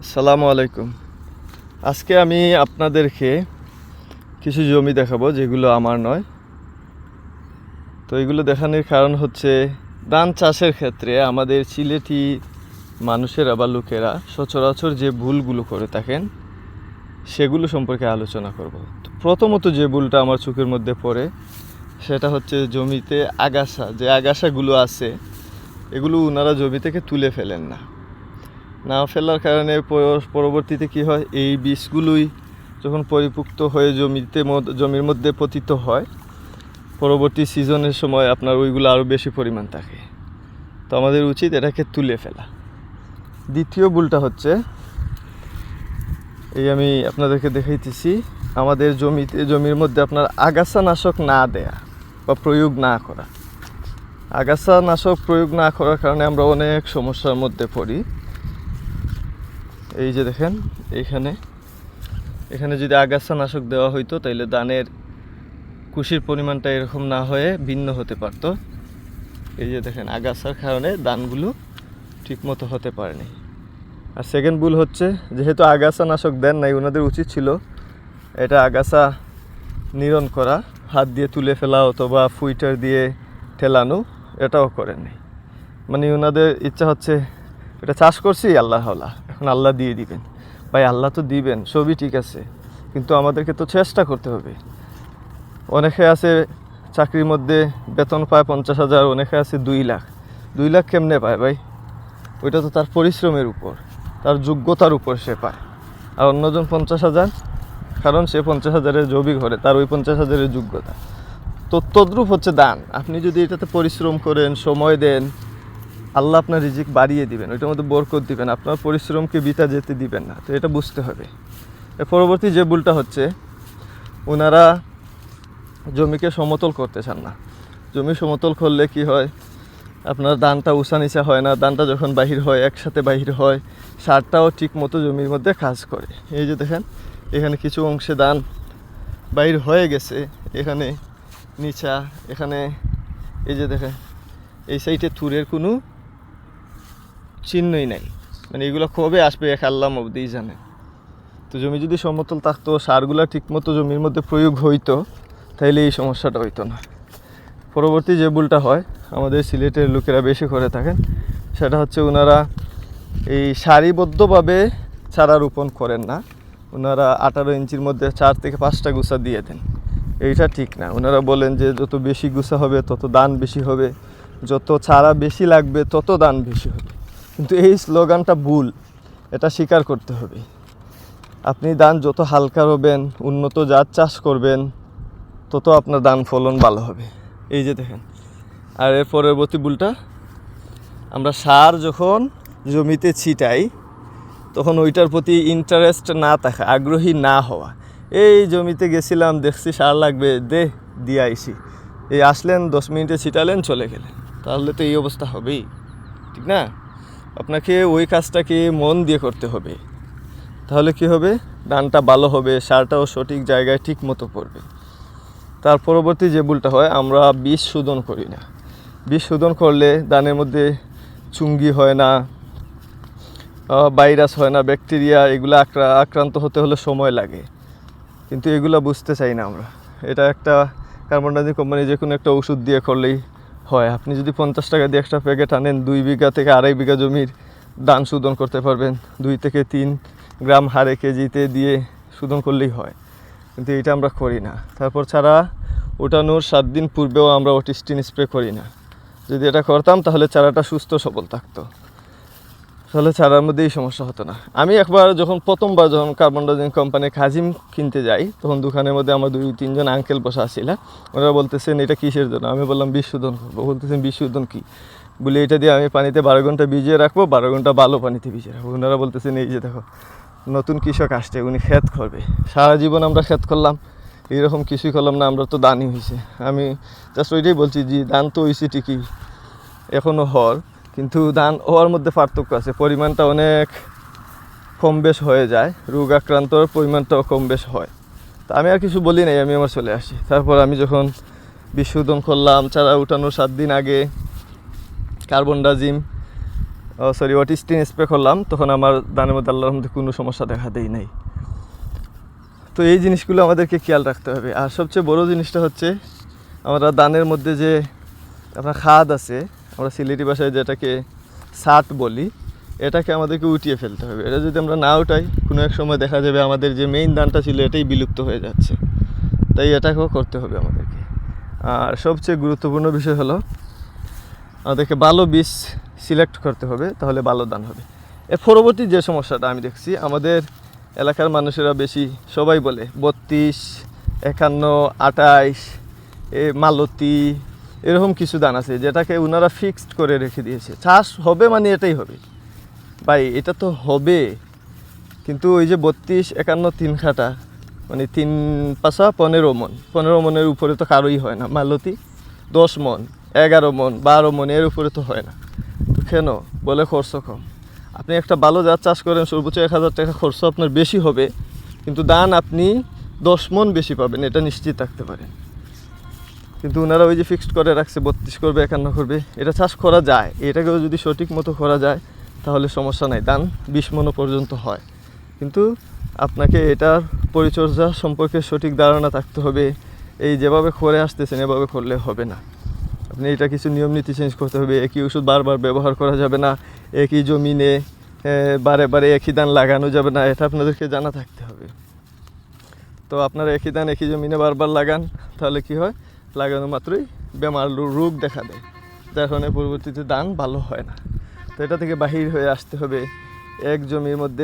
আসসালামু আলাইকুম। আজকে আমি আপনাদেরকে কিছু জমি দেখাবো যেগুলো আমার নয়। তো এগুলো দেখানোর কারণ হচ্ছে ধান চাষের ক্ষেত্রে আমাদের সিলেটি মানুষেরা বা লোকেরা সচরাচর যে ভুলগুলো করে থাকেন সেগুলো সম্পর্কে আলোচনা করব। তো প্রথমত যে ভুলটা আমার চোখের মধ্যে পড়ে সেটা হচ্ছে জমিতে যে আগাছাগুলো আছে এগুলো ওনারা জমি থেকে তুলে ফেলেন না ফেলার কারণে পরবর্তীতে কি হয়, এই বীজগুলোই যখন পরিপুক্ত হয়ে জমির মধ্যে পতিত হয়, পরবর্তী সিজনের সময় আপনার ওইগুলো আরও বেশি পরিমাণ থাকে। তো আমাদের উচিত এটাকে তুলে ফেলা। দ্বিতীয় ভুলটা হচ্ছে এই আমি আপনাদেরকে দেখাইতেছি, আমাদের জমির মধ্যে আপনার আগাছানাশক না দেয়া বা প্রয়োগ না করা। আগাছানাশক প্রয়োগ না করার কারণে আমরা অনেক সমস্যার মধ্যে পড়ি। এই যে দেখেন এখানে যদি আগাছানাশক দেওয়া হইতো তাইলে ধানের কুশির পরিমাণটা এরকম না হয়ে ভিন্ন হতে পারতো। এই যে দেখেন আগাছার কারণে ধানগুলো ঠিকমতো হতে পারেনি। আর সেকেন্ড ভুল হচ্ছে, যেহেতু আগাছানাশক দেন নাই, ওনাদের উচিত ছিল এটা আগাছা নিরণ করা, হাত দিয়ে তুলে ফেলা অথবা ফুইটার দিয়ে ঠেলানো, এটাও করেননি। মানে ওনাদের ইচ্ছা হচ্ছে এটা চাষ করছি আল্লাহ এখন আল্লাহ দিয়ে দিবেন। ভাই আল্লাহ তো দিবেন, সবই ঠিক আছে, কিন্তু আমাদেরকে তো চেষ্টা করতে হবে। অনেকে আছে চাকরির মধ্যে বেতন পায় 50,000, অনেকে আছে 2 লাখ। 2 লাখ কেমনে পায় ভাই? ওইটা তো তার পরিশ্রমের উপর, তার যোগ্যতার উপর সে পায়। আর অন্যজন 50,000, কারণ সে 50,000-এর জবি ঘরে, তার ওই 50,000-এর যোগ্যতা। তো তদ্রূপ হচ্ছে দান। আপনি যদি এটাতে পরিশ্রম করেন, সময় দেন, আল্লাহ আপনার রিজিক বাড়িয়ে দিবেন, ওইটার মধ্যে বরকত দিবেন, আপনার পরিশ্রমকে বৃথা যেতে দিবেন না। তো এটা বুঝতে হবে। এর পরবর্তী যে ভুলটা হচ্ছে, ওনারা জমিকে সমতল করতে চান না। জমি সমতল করলে কি হয়, আপনার ধানটা উঁচা নিচা হয় না। ধানটা যখন বাহির হয় একসাথে বাহির হয়, সারটাও ঠিক মতো জমির মধ্যে কাজ করে। এই যে দেখেন এখানে কিছু অংশে ধান বাহির হয়ে গেছে, এখানে নিচা, এখানে এই যে দেখেন এই সাইডে থুরের কোনো চিহ্নই নাই। মানে এগুলো কবে আসবে এক আল্লাহ অবধিই জানে। তো জমি যদি সমতল থাকতো, সারগুলো ঠিকমতো জমির মধ্যে প্রয়োগ হইতো, তাইলে এই সমস্যাটা হইতো না। পরবর্তী যে ভুলটা হয় আমাদের সিলেটের লোকেরা বেশি করে থাকেন, সেটা হচ্ছে ওনারা এই সারিবদ্ধভাবে চারা রোপণ করেন না। ওনারা 18 ইঞ্চির মধ্যে 4 থেকে 5টা গুছা দিয়ে দেন। এইটা ঠিক না। ওনারা বলেন যে যত বেশি গুছা হবে তত দান বেশি হবে, যত চারা বেশি লাগবে তত দান বেশি হবে। কিন্তু এই স্লোগানটা ভুল, এটা স্বীকার করতে হবে। আপনি ধান যত হালকা হবেন, উন্নত জাত চাষ করবেন, তত আপনার ধান ফলন ভালো হবে। এই যে দেখেন। আর এর পরবর্তী ভুলটা, আমরা সার যখন জমিতে ছিটাই তখন ওইটার প্রতি ইন্টারেস্ট না থাকা, আগ্রহী না হওয়া। এই জমিতে গেছিলাম, দেখছি সার লাগবে, দিয়ে আইসি, এই আসলেন 10 মিনিটে ছিটালেন চলে গেলেন, তাহলে তো এই অবস্থা হবেই, ঠিক না? আপনাকে ওই কাজটাকে মন দিয়ে করতে হবে, তাহলে কি হবে, ধানটা ভালো হবে, সারটাও সঠিক জায়গায় ঠিক মতো পড়বে। তার পরবর্তী যে ভুলটা হয়, আমরা বীজ শোধন করি না। বীজ শোধন করলে ধানের মধ্যে চুঙ্গি হয় না, ভাইরাস হয় না, ব্যাকটেরিয়া, এগুলো আক্রান্ত হতে হলে সময় লাগে, কিন্তু এগুলো বুঝতে চাই না আমরা। এটা একটা কার্বন-ডাইজিং কোম্পানি যে কোনো একটা ওষুধ দিয়ে করলেই হয়। আপনি যদি 50 টাকা দিয়ে একটা প্যাকেট আনেন, 2 বিঘা থেকে 2.5 বিঘা জমির ধান শোধন করতে পারবেন। 2 থেকে 3 গ্রাম হারে কেজিতে দিয়ে শোধন করলেই হয়, কিন্তু এটা আমরা করি না। তারপর চারা ওঠানোর 7 দিন পূর্বেও আমরা অটিস্টিন স্প্রে করি না। যদি এটা করতাম তাহলে চারাটা সুস্থ সবল থাকতো, তাহলে চারার মধ্যে এই সমস্যা হতো না। আমি প্রথমবার যখন কার্বন-ডাইজিং কোম্পানির খাজিম কিনতে যাই, তখন দোকানের মধ্যে আমার 2-3 জন আঙ্কেল বসা ছিলেন। ওনারা বলতেছেন এটা কিসের জন্য? আমি বললাম বীজ শোধন করবো। বলতেছেন বীজ শোধন কী? বলে এটা দিয়ে আমি পানিতে 12 ঘন্টা ভিজিয়ে রাখবো, 12 ঘন্টা ভালো পানিতে ভিজিয়ে রাখবো। ওনারা বলতেছেন এই যে দেখো নতুন কৃষক আসছে, উনি ক্ষেত করবে। সারা জীবন আমরা ক্ষেত করলাম, এইরকম কিছুই করলাম না, আমরা তো দানই হয়েছে। আমি জাস্ট ওইটাই বলছি যে দান তো হয়েছে ঠিকই, এখনও হর, কিন্তু ধান হওয়ার মধ্যে পার্থক্য আছে, পরিমাণটা অনেক কম বেশ হয়ে যায়, রোগ আক্রান্তর পরিমাণটাও কম বেশ হয়। তা আমি আর কিছু বলি নাই, আমি আমার চলে আসি। তারপর আমি যখন বীজ শোধন করলাম, চারা উঠানোর 7 দিন আগে কার্বন-ডাইজিং সরি অটিস্টিন স্প্রে করলাম, তখন আমার ধানের মধ্যে আল্লাহর মধ্যে কোনো সমস্যা দেখা দেয় নাই। তো এই জিনিসগুলো আমাদেরকে খেয়াল রাখতে হবে। আর সবচেয়ে বড় জিনিসটা হচ্ছে আমরা ধানের মধ্যে যে আপনার খাদ আছে, আমরা সিলেটি ভাষায় যেটাকে সাট বলি, এটাকে আমাদেরকে উঠিয়ে ফেলতে হবে। এটা যদি আমরা না উঠাই, কোনো এক সময় দেখা যাবে আমাদের যে মেইন ধানটা ছিল এটাই বিলুপ্ত হয়ে যাচ্ছে। তাই এটাকেও করতে হবে আমাদেরকে। আর সবচেয়ে গুরুত্বপূর্ণ বিষয় হলো আমাদেরকে ভালো বীজ সিলেক্ট করতে হবে, তাহলে ভালো ধান হবে। এর পরবর্তী যে সমস্যাটা আমি দেখছি, আমাদের এলাকার মানুষেরা বেশি সবাই বলে 32, 51, 28, মালতী, এরকম কিছু ধান আছে যেটাকে ওনারা ফিক্সড করে রেখে দিয়েছে। চাষ হবে মানে এটাই হবে ভাই, এটা তো হবে। কিন্তু ওই যে 32, 51, 3 খাটা, মানে 3 পাশা 15 মন, 15 মনের উপরে তো কারোই হয় না। মালতী 10 মন, 11 মন, 12 মন, এর উপরে তো হয় না। তো কেন? বলে খরচ কম। আপনি একটা ভালো জাত চাষ করেন, সর্বোচ্চ 1000 টাকা খরচ আপনার বেশি হবে, কিন্তু ধান আপনি 10 মন বেশি পাবেন, এটা নিশ্চিত থাকতে পারেন। কিন্তু ওনারা ওই যে ফিক্সড করে রাখছে 32 করবে, 51 করবে। এটা চাষ করা যায়, এটাকেও যদি সঠিক মতো করা যায় তাহলে সমস্যা নাই, ধান 20 মন পর্যন্ত হয়। কিন্তু আপনাকে এটার পরিচর্যা সম্পর্কে সঠিক ধারণা থাকতে হবে। এই যেভাবে করে আসতেছেন এভাবে করলে হবে না। আপনি এটা কিছু নিয়ম নীতি চেঞ্জ করতে হবে। একই ওষুধ বারবার ব্যবহার করা যাবে না, একই জমিনে বারে বারে একই ধান লাগানো যাবে না, এটা আপনাদেরকে জানা থাকতে হবে। তো আপনারা একই ধান একই জমিনে বারবার লাগান, তাহলে কি হয়, লাগানো মাত্রই বেমার রোগ দেখা দেয়, যার কারণে পরবর্তীতে ধান ভালো হয় না। তো এটা থেকে বাহির হয়ে আসতে হবে। এক জমির মধ্যে